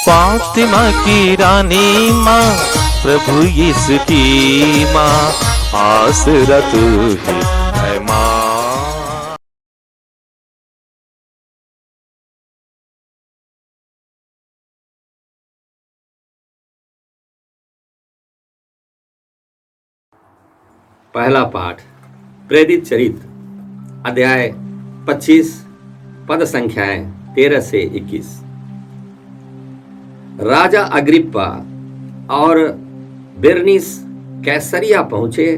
फातिमा की रानी माँ, प्रभु यीशु की माँ, आसरा तू ही है माँ। पहला पाठ प्रेरित चरित्र अध्याय 25 पद संख्याएं 13 से 21। राजा अग्रिप्पा और बेरनीस कैसरिया पहुंचे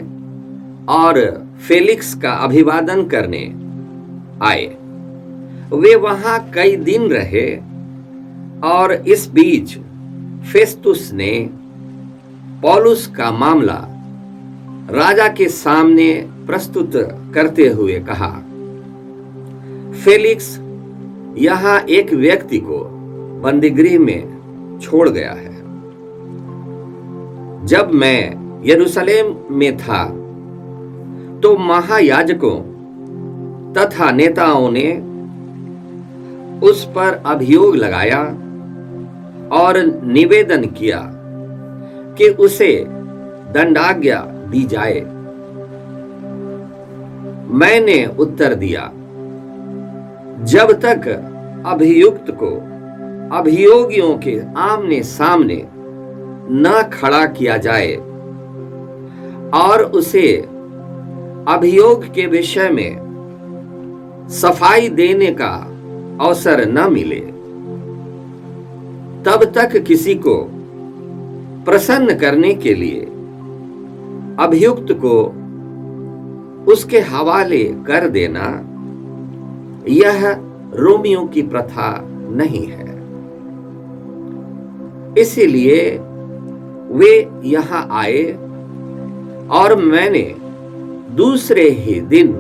और फेलिक्स का अभिवादन करने आए। वे वहां कई दिन रहे और इस बीच फेस्तुस ने पौलुस का मामला राजा के सामने प्रस्तुत करते हुए कहा, फेलिक्स यहां एक व्यक्ति को बंदीगृह में छोड़ गया है। जब मैं यरूशलेम में था तो महायाजकों तथा नेताओं ने उस पर अभियोग लगाया और निवेदन किया कि उसे दंडाज्ञा दी जाए। मैंने उत्तर दिया, जब तक अभियुक्त को अभियोगियों के आमने सामने न खड़ा किया जाए और उसे अभियोग के विषय में सफाई देने का अवसर न मिले, तब तक किसी को प्रसन्न करने के लिए अभियुक्त को उसके हवाले कर देना, यह रोमियों की प्रथा नहीं है। इसीलिए वे यहां आए और मैंने दूसरे ही दिन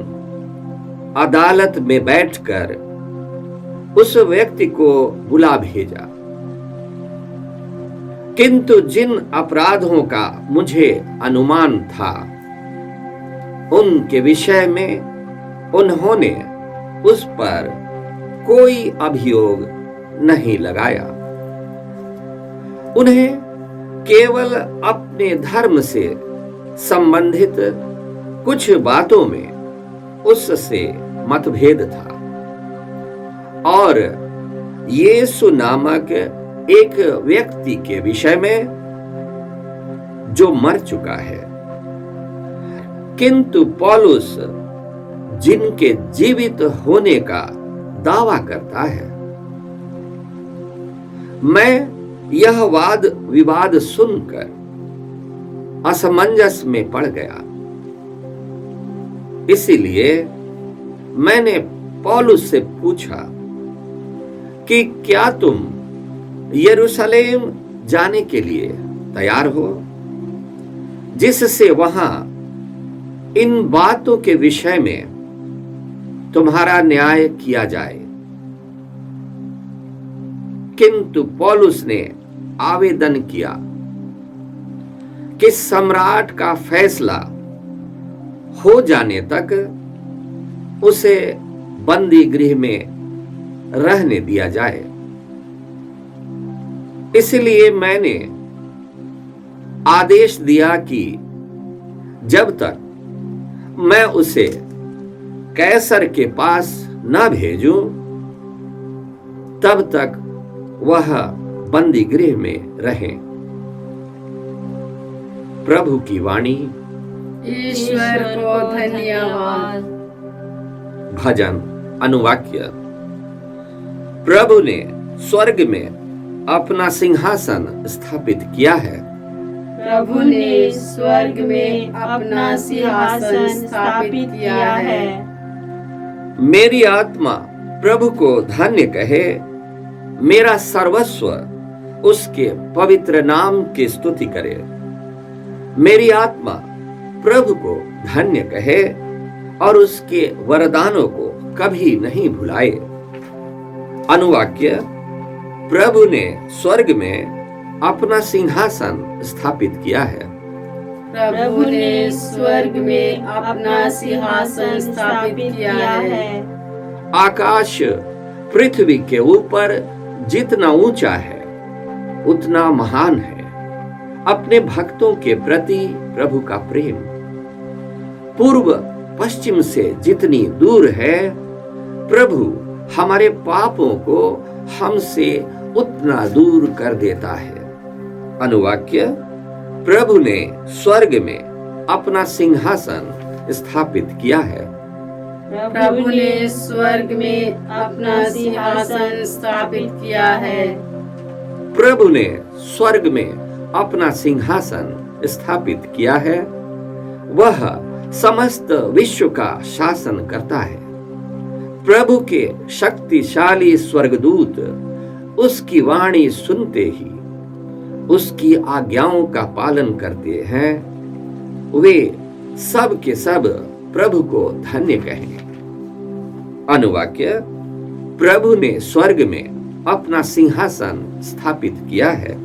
अदालत में बैठकर उस व्यक्ति को बुला भेजा। किंतु जिन अपराधों का मुझे अनुमान था, उनके विषय में उन्होंने उस पर कोई अभियोग नहीं लगाया। उन्हें केवल अपने धर्म से संबंधित कुछ बातों में उससे मतभेद था और यीशु नामक एक व्यक्ति के विषय में जो मर चुका है। किंतु पौलुस जिनके जीवित होने का दावा करता है। मैं यह वाद विवाद सुनकर असमंजस में पड़ गया। इसीलिए मैंने पौलुस से पूछा कि क्या तुम यरूशलेम जाने के लिए तैयार हो, जिससे वहां इन बातों के विषय में तुम्हारा न्याय किया जाए। किंतु पौलुस ने आवेदन किया कि सम्राट का फैसला हो जाने तक उसे बंदी गृह में रहने दिया जाए। इसलिए मैंने आदेश दिया कि जब तक मैं उसे कैसर के पास न भेजूं, तब तक वह बंदी गृह में रहे। प्रभु की वाणी। ईश्वर को धन्यवाद। भजन अनुवाक्य। प्रभु ने स्वर्ग में अपना सिंहासन स्थापित किया है। प्रभु ने स्वर्ग में अपना सिंहासन स्थापित किया है। मेरी आत्मा प्रभु को धन्य कहे, मेरा सर्वस्व उसके पवित्र नाम की स्तुति करे। मेरी आत्मा प्रभु को धन्य कहे और उसके वरदानों को कभी नहीं भुलाए। अनुवाक्य। प्रभु ने स्वर्ग में अपना सिंहासन स्थापित किया है। प्रभु ने स्वर्ग में अपना सिंहासन स्थापित किया है। आकाश पृथ्वी के ऊपर जितना ऊंचा है, उतना महान है। अपने भक्तों के प्रति प्रभु का प्रेम पूर्व पश्चिम से जितनी दूर है, प्रभु हमारे पापों को हमसे उतना दूर कर देता है। अनुवाक्य, प्रभु ने स्वर्ग में अपना सिंहासन स्थापित किया है। प्रभु ने स्वर्ग में अपना सिंहासन स्थापित किया है। प्रभु ने स्वर्ग में अपना सिंहासन स्थापित किया है। वह समस्त विश्व का शासन करता है। प्रभु के शक्तिशाली स्वर्गदूत उसकी वाणी सुनते ही उसकी आज्ञाओं का पालन करते हैं। वे सब के सब प्रभु को धन्य कहें। अनुवाक्य, प्रभु ने स्वर्ग में अपना सिंहासन स्थापित किया है।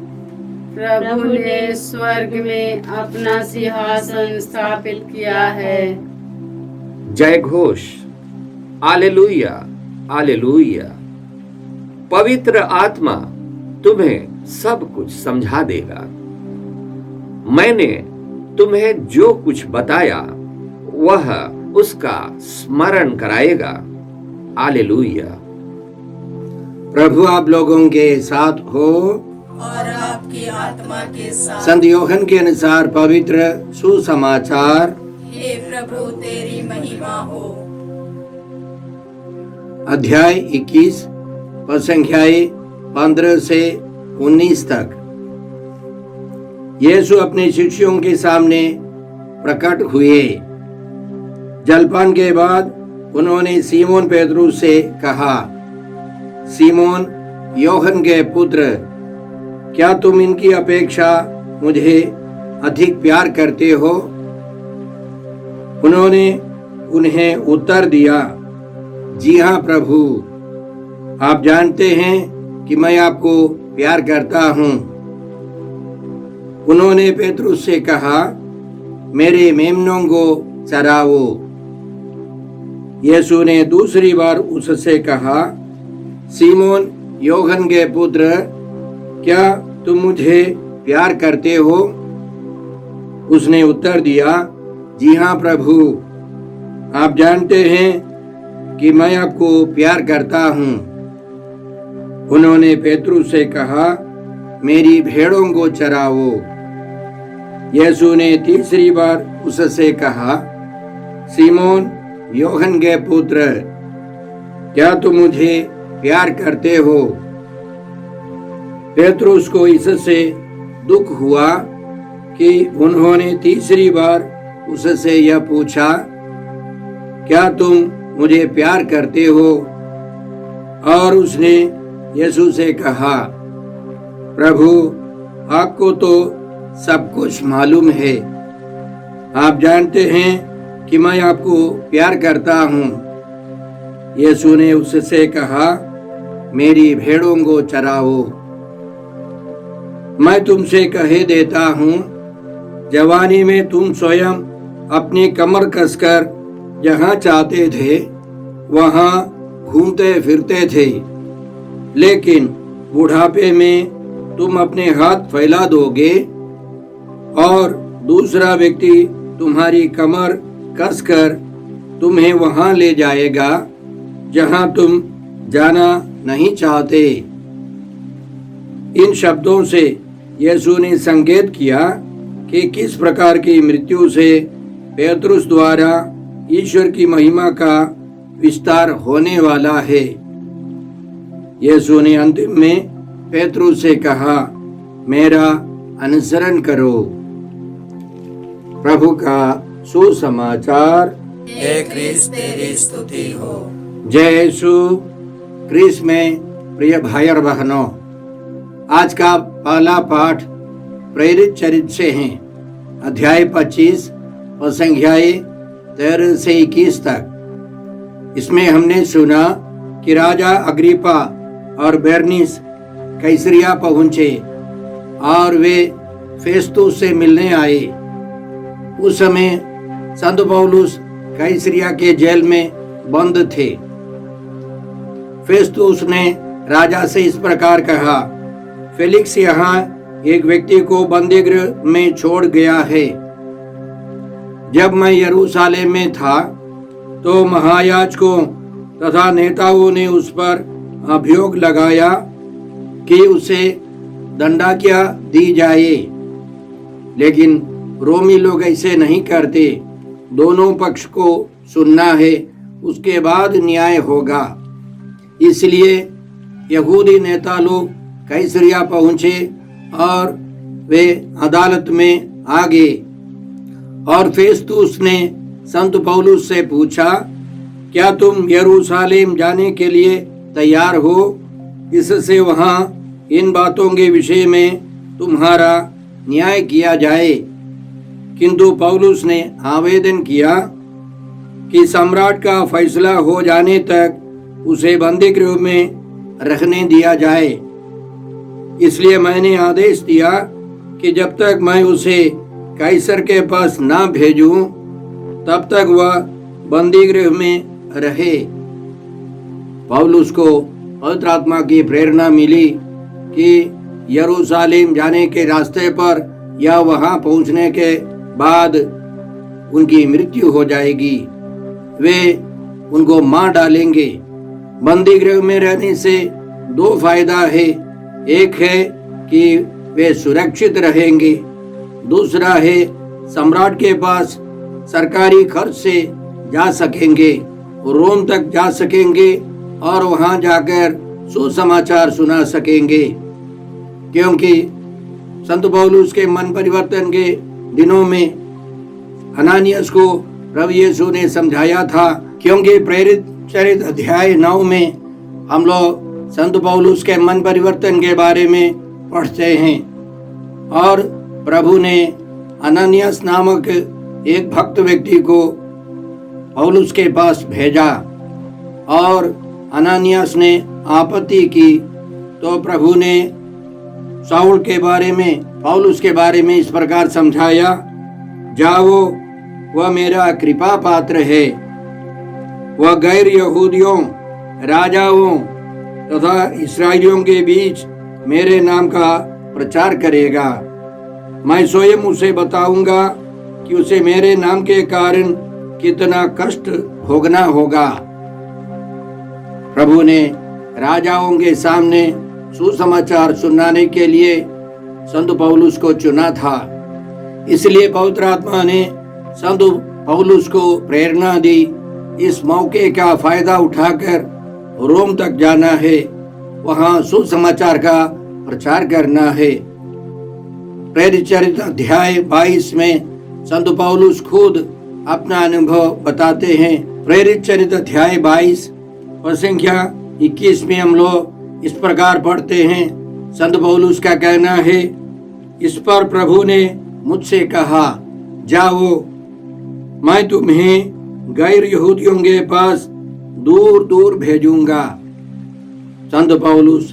प्रभु ने स्वर्ग में अपना सिंहासन स्थापित किया है। जय घोष, हालेलुया, हालेलुया। पवित्र आत्मा तुम्हें सब कुछ समझा देगा। मैंने तुम्हें जो कुछ बताया वह उसका स्मरण कराएगा। हालेलुया। प्रभु आप लोगों के साथ हो और आपकी आत्मा के साथ। संत यूहन्ना के अनुसार पवित्र सुसमाचार। हे प्रभु तेरी महिमा हो। अध्याय 21 पद संख्याएं 15 से 19 तक। यीशु अपने शिष्यों के सामने प्रकट हुए। जलपान के बाद उन्होंने सीमोन पेतरुस से कहा, सीमोन यूहन्ना के पुत्र, क्या तुम इनकी अपेक्षा मुझे अधिक प्यार करते हो? उन्होंने उन्हें उत्तर दिया, जी हाँ प्रभु, आप जानते हैं कि मैं आपको प्यार करता हूँ। उन्होंने पेतरुस से कहा, मेरे मेमनों को चराओ। यीशु ने दूसरी बार उससे कहा, सीमोन यूहन्ना के पुत्र, क्या तुम मुझे प्यार करते हो? उसने उत्तर दिया, जी हाँ प्रभु, आप जानते हैं कि मैं आपको प्यार करता हूँ। उन्होंने पेतरुस से कहा, मेरी भेड़ों को चराओ। यीशु ने तीसरी बार उससे कहा, सीमोन यूहन्ना के पुत्र, क्या तुम मुझे प्यार करते हो? पेतरुस को इससे दुख हुआ कि उन्होंने तीसरी बार उससे यह पूछा, क्या तुम मुझे प्यार करते हो? और उसने यीशु से कहा, प्रभु, आपको तो सब कुछ मालूम है। आप जानते हैं कि मैं आपको प्यार करता हूँ। यीशु ने उससे कहा, मेरी भेड़ों को चराओ। मैं तुमसे कह देता हूँ, जवानी में तुम स्वयं अपनी कमर कसकर जहाँ चाहते थे वहाँ घूमते फिरते थे, लेकिन बुढ़ापे में तुम अपने हाथ फैला दोगे और दूसरा व्यक्ति तुम्हारी कमर कसकर तुम्हें वहाँ ले जाएगा जहाँ तुम जाना नहीं चाहते। इन शब्दों से यीशु ने संकेत किया कि किस प्रकार की मृत्यु से पेतरुस द्वारा ईश्वर की महिमा का विस्तार होने वाला है। यीशु ने अंतिम में पेतरुस से कहा, मेरा अनुसरण करो। प्रभु का सुसमाचार। हे क्रिस्त तेरी स्तुति हो। जय यीशु क्रिस्त में प्रिय भाई और बहनों, आज का पहला पाठ प्रेरित चरित्र से है। अध्याय 25 और संख्याएं 13 से 21 तक। इसमें हमने सुना कि राजा अग्रिप्पा और बेरनीस कैसरिया पहुंचे और वे फेस्तुस से मिलने आए। उस समय संत पौलुस कैसरिया के जेल में बंद थे। फेस्तुस ने राजा से इस प्रकार कहा, फेलिक्स यहाँ एक व्यक्ति को बंदीगृह में छोड़ गया है। जब मैं यरूशलेम में था तो महायाजकों तथा नेताओं ने उस पर अभियोग लगाया कि उसे दंडाज्ञा दी जाए, लेकिन रोमी लोग ऐसे नहीं करते। दोनों पक्ष को सुनना है, उसके बाद न्याय होगा। इसलिए यहूदी नेता लोग कैसरिया पहुंचे और वे अदालत में आ गए। और फेस्तुस ने संत पौलुस से पूछा, क्या तुम यरूशलेम जाने के लिए तैयार हो, इससे वहां इन बातों के विषय में तुम्हारा न्याय किया जाए? किंतु पौलुस ने आवेदन किया कि सम्राट का फैसला हो जाने तक उसे बंदीगृह में रखने दिया जाए। इसलिए मैंने आदेश दिया कि जब तक मैं उसे कैसर के पास ना भेजूं, तब तक वह बंदीगृह में रहे। पौलुस को पवित्र आत्मा की प्रेरणा मिली कि यरूशलेम जाने के रास्ते पर या वहां पहुंचने के बाद उनकी मृत्यु हो जाएगी, वे उनको मार डालेंगे। बंदीगृह में रहने से दो फायदा है, एक है कि वे सुरक्षित रहेंगे, दूसरा है सम्राट के पास सरकारी खर्च से जा सकेंगे, रोम तक जा सकेंगे और वहां जाकर सुसमाचार सुना सकेंगे। क्योंकि संत पौलुस के मन परिवर्तन के दिनों में हनानियस को प्रभु यीशु ने समझाया था, क्योंकि प्रेरित चरित्र अध्याय 9 में हम लोग संत पौलुस के मन परिवर्तन के बारे में पढ़ते हैं। और प्रभु ने हनानियस नामक एक भक्त व्यक्ति को पौलुस के पास भेजा और हनानियस ने आपत्ति की, तो प्रभु ने शाऊल के बारे में, पौलुस के बारे में इस प्रकार समझाया, जाओ, वह मेरा कृपा पात्र है, वह गैर यहूदियों, राजाओं तथा इस्राएलियों के बीच मेरे नाम का प्रचार करेगा। मैं स्वयं उसे बताऊंगा कि उसे मेरे नाम के कारण कितना कष्ट भोगना होगा। प्रभु ने राजाओं के सामने सुसमाचार सुनाने के लिए संत पौलुस को चुना था। इसलिए पवित्र आत्मा ने संत पौलुस को प्रेरणा दी, इस मौके का फायदा उठाकर रोम तक जाना है, वहां सुसमाचार का प्रचार करना है। प्रेरित चरित्र अध्याय 22 में संत पौलुस खुद अपना अनुभव बताते हैं। प्रेरित चरित्र अध्याय 22 और संख्या 21 में हम लोग इस प्रकार पढ़ते हैं। संत पौलुस का कहना है, इस पर प्रभु ने मुझसे कहा, जाओ, मैं तुम्हें गैर यहूदियों के पास दूर दूर भेजूंगा। संत पौलुस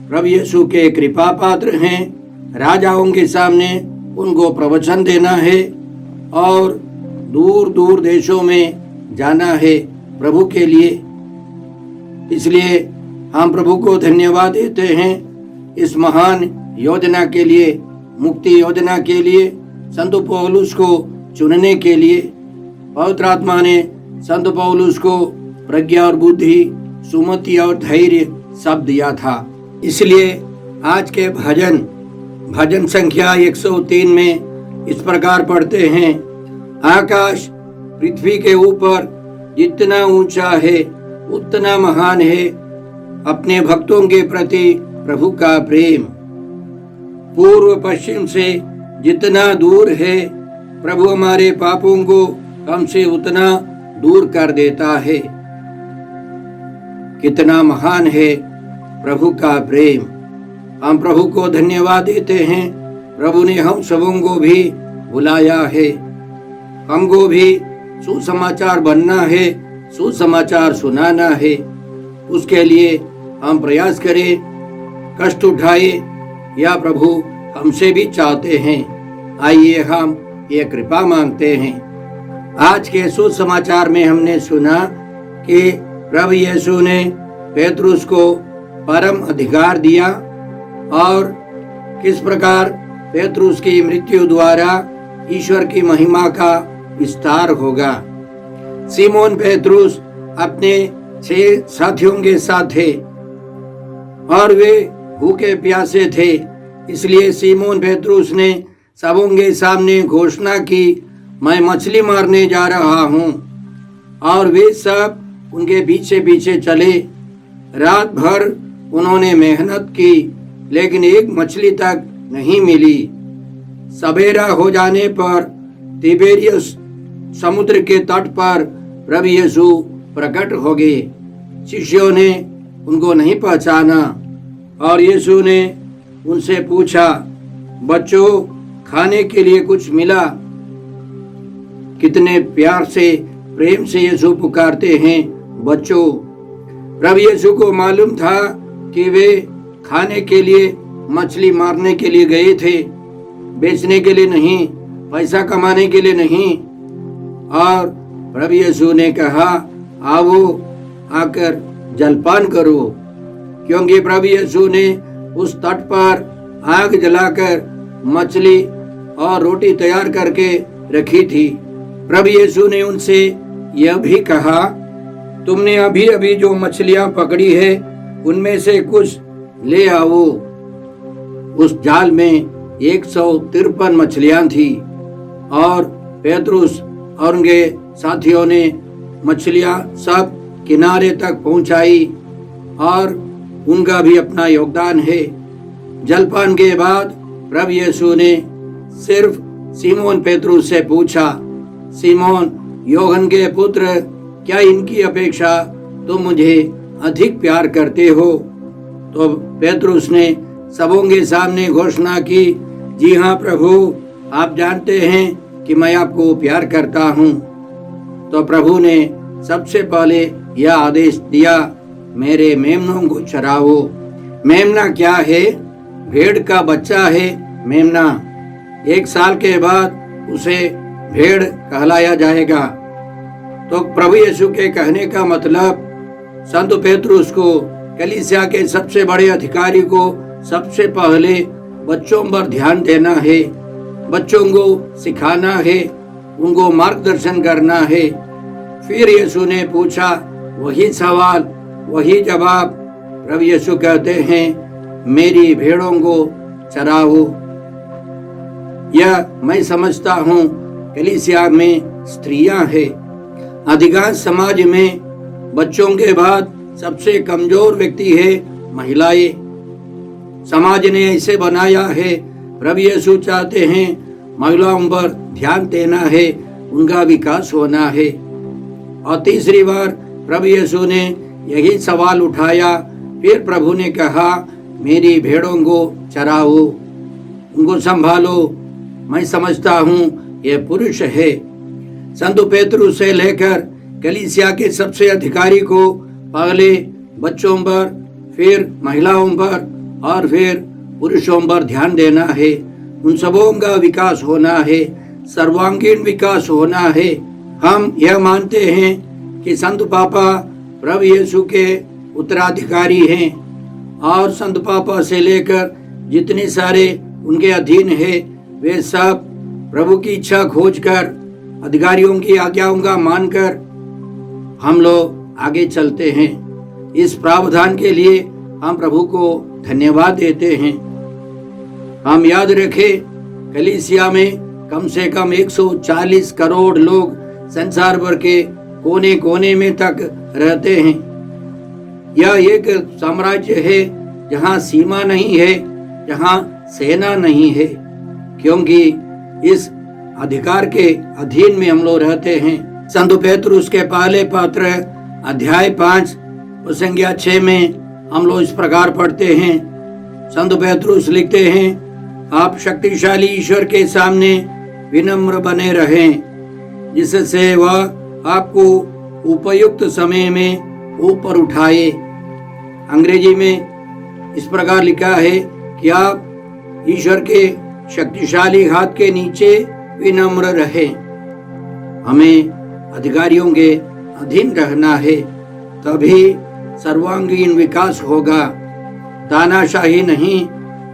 प्रभु यीशु के कृपा पात्र हैं। राजाओं के सामने उनको प्रवचन देना है और दूर दूर देशों में जाना है प्रभु के लिए। इसलिए हम प्रभु को धन्यवाद देते हैं इस महान योजना के लिए, मुक्ति योजना के लिए, संत पौलुस को चुनने के लिए। पवित्र आत्मा ने संत पौलुस को प्रज्ञा और बुद्धि, सुमति और धैर्य सब दिया था। इसलिए आज के भजन संख्या 103 में इस प्रकार पढ़ते हैं, आकाश पृथ्वी के ऊपर जितना ऊंचा है उतना महान है अपने भक्तों के प्रति प्रभु का प्रेम। पूर्व पश्चिम से जितना दूर है प्रभु हमारे पापों को हमसे उतना दूर कर देता है। कितना महान है प्रभु का प्रेम। हम प्रभु को धन्यवाद देते हैं। प्रभु ने हम सबों को भी बुलाया है, हमको भी सुसमाचार बनना है, सुसमाचार सुनाना है। उसके लिए हम प्रयास करें, कष्ट उठाए, या प्रभु हमसे भी चाहते हैं। आइए हम ये कृपा मांगते हैं। आज के सुसमाचार में हमने सुना कि प्रभु यीशु ने पेतरुस को परम अधिकार दिया और किस प्रकार पेतरुस की मृत्यु द्वारा ईश्वर की महिमा का विस्तार होगा। सीमोन पेतरुस अपने 6 साथियों के साथ थे और वे भूखे प्यासे थे। इसलिए सीमोन पेतरुस ने सबों के सामने घोषणा की, मैं मछली मारने जा रहा हूँ। और वे सब उनके पीछे पीछे चले। रात भर उन्होंने मेहनत की, लेकिन एक मछली तक नहीं मिली। सवेरा हो जाने पर तिबेरियस समुद्र के तट पर प्रभु यीशु प्रकट हो गए। शिष्यों ने उनको नहीं पहचाना और यीशु ने उनसे पूछा, बच्चों, खाने के लिए कुछ मिला? कितने प्यार से, प्रेम से यीशु पुकारते हैं, बच्चों। प्रभु यीशु को मालूम था कि वे खाने के लिए, मछली मारने के लिए गए थे, बेचने के लिए नहीं, पैसा कमाने के लिए नहीं। और प्रभु यीशु ने कहा, आओ, आकर जलपान करो, क्योंकि प्रभु यीशु ने उस तट पर आग जलाकर मछली और रोटी तैयार करके रखी थी। प्रभु यीशु ने उनसे यह भी कहा, तुमने अभी अभी जो मछलियां पकड़ी है उनमें से कुछ ले आओ। उस जाल में 153 मछलियां थी और पेतरुस और उनके साथियों ने मछलियां सब किनारे तक पहुंचाई और उनका भी अपना योगदान है। जलपान के बाद प्रभु यीशु ने सिर्फ सीमोन पेतरुस से पूछा, सीमोन योहन के पुत्र, क्या इनकी अपेक्षा तुम मुझे अधिक प्यार करते हो? तो पेतरुस ने सबों के सामने घोषणा की, जी हाँ प्रभु, आप जानते हैं कि मैं आपको प्यार करता हूँ। तो प्रभु ने सबसे पहले यह आदेश दिया, मेरे मेमनों को चराओ। मेमना क्या है? भेड़ का बच्चा है मेमना। 1 साल के बाद उसे भेड़ कहलाया जाएगा। तो प्रभु यीशु के कहने का मतलब संत पेतरुस को, कलीसिया के सबसे बड़े अधिकारी को सबसे पहले बच्चों पर ध्यान देना है, बच्चों को सिखाना है, उनको मार्गदर्शन करना है। फिर यीशु ने पूछा वही सवाल, वही जवाब। प्रभु यीशु कहते हैं, मेरी भेड़ों को चराओ। यह मैं समझता हूँ कलीसिया में स्त्रियां हैं। अधिकांश समाज में बच्चों के बाद सबसे कमजोर व्यक्ति है महिलाएं। समाज ने ऐसे बनाया है। प्रभु यीशु चाहते हैं महिलाओं पर ध्यान देना है, उनका विकास होना है। और तीसरी बार प्रभु यीशु ने यही सवाल उठाया। फिर प्रभु ने कहा, मेरी भेड़ों को चराओ, उनको संभालो। मैं समझता हूँ ये पुरुष है। संत पेतरुस से लेकर कलीसिया के सबसे अधिकारी को पहले बच्चों पर, फिर महिलाओं पर और फिर पुरुषों पर ध्यान देना है। उन सबों का विकास होना है, सर्वांगीण विकास होना है। हम यह मानते हैं कि संत पापा प्रभु यीशु के उत्तराधिकारी हैं और संत पापा से लेकर जितने सारे उनके अधीन है, वे सब प्रभु की इच्छा खोजकर, अधिकारियों की आज्ञाओं का मानकर हम लोग आगे चलते हैं। इस प्रावधान के लिए हम प्रभु को धन्यवाद देते हैं। हम याद रखें, कलीसिया में कम से कम 140 करोड़ लोग संसार भर के कोने कोने में तक रहते हैं। यह एक साम्राज्य है जहाँ सीमा नहीं है, जहाँ सेना नहीं है, क्योंकि इस अधिकार के अधीन में हम लोग रहते हैं। संत पेतरुस के पहले पत्र अध्याय 5 संज्ञा 6 में हम लोग इस प्रकार पढ़ते हैं। संत पेतरुस लिखते हैं, आप शक्तिशाली ईश्वर के सामने विनम्र बने रहें, जिससे वह आपको उपयुक्त समय में ऊपर उठाए। अंग्रेजी में इस प्रकार लिखा है कि आप ईश्वर के शक्तिशाली हाथ के नीचे विनम्र रहें। हमें अधिकारियों के अधीन रहना है, तभी सर्वांगीण विकास होगा। तानाशाही नहीं,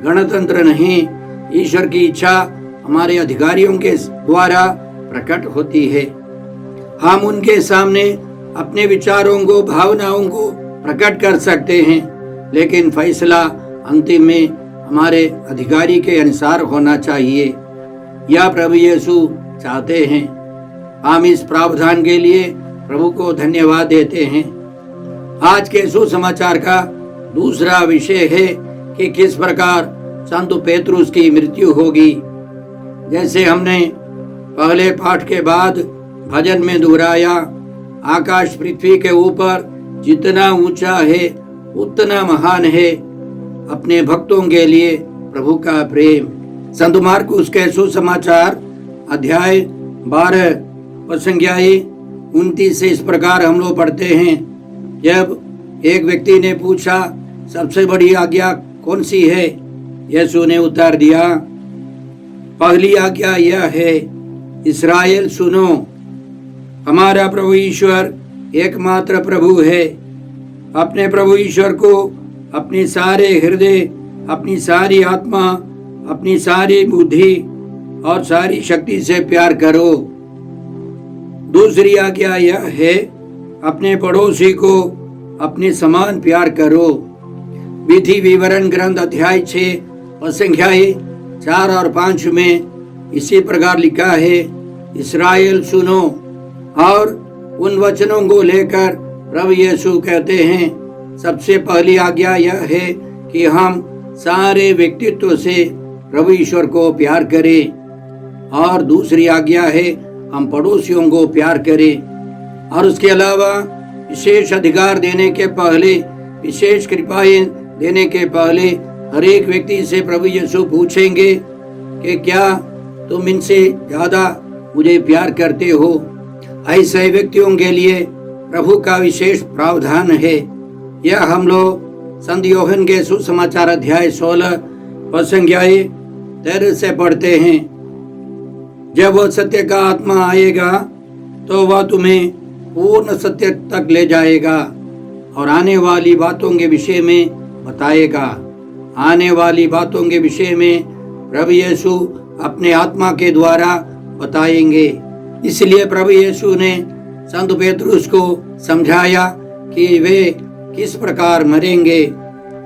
गणतंत्र नहीं, ईश्वर की इच्छा हमारे अधिकारियों के द्वारा प्रकट होती है। हम उनके सामने अपने विचारों को, भावनाओं को प्रकट कर सकते हैं, लेकिन फैसला अंतिम में हमारे अधिकारी के अनुसार होना चाहिए। यह प्रभु यीशु चाहते हैं। हम इस प्रावधान के लिए प्रभु को धन्यवाद देते हैं। आज के सुसमाचार का दूसरा विषय है कि किस प्रकार संत पेतरुस की मृत्यु होगी। जैसे हमने पहले पाठ के बाद भजन में दोहराया, आकाश पृथ्वी के ऊपर जितना ऊंचा है उतना महान है अपने भक्तों के लिए प्रभु का प्रेम। संत मार्कुस के सुसमाचार अध्याय 12 प्रसंज्ञाई 29 से इस प्रकार हम लोग पढ़ते हैं। जब एक व्यक्ति ने पूछा, सबसे बड़ी आज्ञा कौन सी है? यीशु ने उत्तर दिया, पहली आज्ञा यह है, इस्राएल सुनो, हमारा प्रभु ईश्वर एकमात्र प्रभु है। अपने प्रभु ईश्वर को अपनी सारे हृदय, अपनी सारी आत्मा, अपनी सारी बुद्धि और सारी शक्ति से प्यार करो। दूसरी आज्ञा यह है, अपने पड़ोसी को अपने समान प्यार करो। विधि विवरण ग्रंथ अध्याय 6 प्रसंज्ञाई 4 और 5 में इसी प्रकार लिखा है, इस्राएल सुनो। और उन वचनों को लेकर प्रभु यीशु कहते हैं, सबसे पहली आज्ञा यह है कि हम सारे व्यक्तित्व से प्रभु ईश्वर को प्यार करें, और दूसरी आज्ञा है हम पड़ोसियों को प्यार करें। और उसके अलावा विशेष अधिकार देने के पहले, विशेष कृपाएं देने के पहले हर एक व्यक्ति से प्रभु यीशु पूछेंगे कि क्या तुम इनसे ज्यादा मुझे प्यार करते हो? ऐसे व्यक्तियों के लिए प्रभु का विशेष प्रावधान है। यह हम लोग संत यूहन्ना के सुसमाचार अध्याय 16 प्रसंज्ञाई 13 से पढ़ते हैं। जब वह सत्य का आत्मा आएगा तो वह तुम्हें पूर्ण सत्य तक ले जाएगा और आने वाली बातों के विषय में बताएगा। आने वाली बातों के विषय में प्रभु यीशु अपने आत्मा के द्वारा बताएंगे। इसलिए प्रभु यीशु ने संत पेतरुस को समझाया कि वे किस प्रकार मरेंगे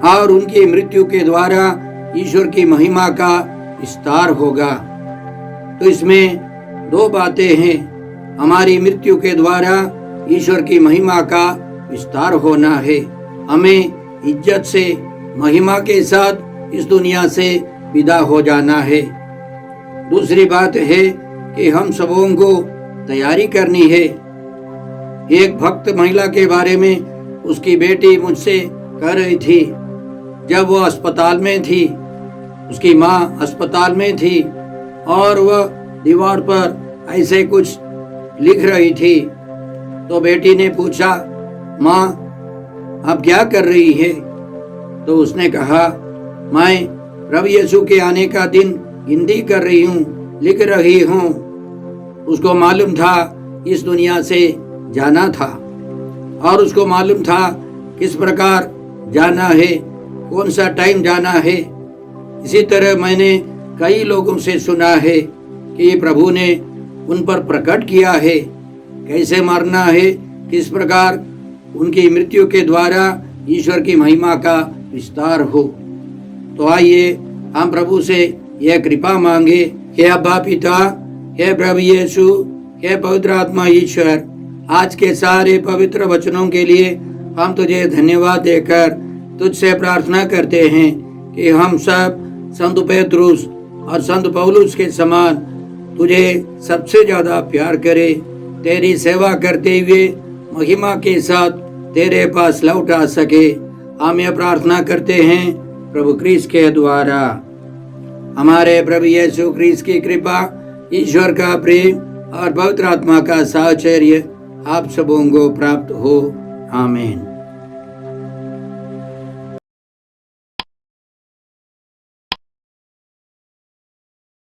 और उनकी मृत्यु के द्वारा ईश्वर की महिमा का विस्तार होगा। तो इसमें दो बातें हैं, हमारी मृत्यु के द्वारा ईश्वर की महिमा का विस्तार होना है। हमें इज्जत से, महिमा के साथ इस दुनिया से विदा हो जाना है। दूसरी बात है कि हम सबों को तैयारी करनी है। एक भक्त महिला के बारे में उसकी बेटी मुझसे कह रही थी, जब वो अस्पताल में थी, उसकी माँ अस्पताल में थी और वह दीवार पर ऐसे कुछ लिख रही थी, तो बेटी ने पूछा, माँ आप क्या कर रही है? तो उसने कहा, मैं प्रभु यीशु के आने का दिन गिनती कर रही हूँ, लिख रही हूँ। उसको मालूम था इस दुनिया से जाना था और उसको मालूम था किस प्रकार जाना है, कौन सा टाइम जाना है। इसी तरह मैंने कई लोगों से सुना है कि प्रभु ने उन पर प्रकट किया है कैसे मरना है, किस प्रकार उनकी मृत्यु के द्वारा ईश्वर की महिमा का विस्तार हो। तो आइए हम प्रभु से यह कृपा मांगे, हे अब्बा पिता, हे प्रभु यीशु, हे पवित्र आत्मा ईश्वर, आज के सारे पवित्र वचनों के लिए हम तुझे धन्यवाद देकर तुझसे प्रार्थना करते हैं कि हम सब संत पेतरुस और संत पौलुस के समान तुझे सबसे ज्यादा प्यार करें, तेरी सेवा करते हुए महिमा के साथ तेरे पास लौट आ सके। हम यह प्रार्थना करते हैं प्रभु क्रिस्त के द्वारा। हमारे प्रभु यीशु क्रिस्त की कृपा, ईश्वर का प्रेम और पवित्र आत्मा का साहचर्य आप सबों को प्राप्त हो। आमीन।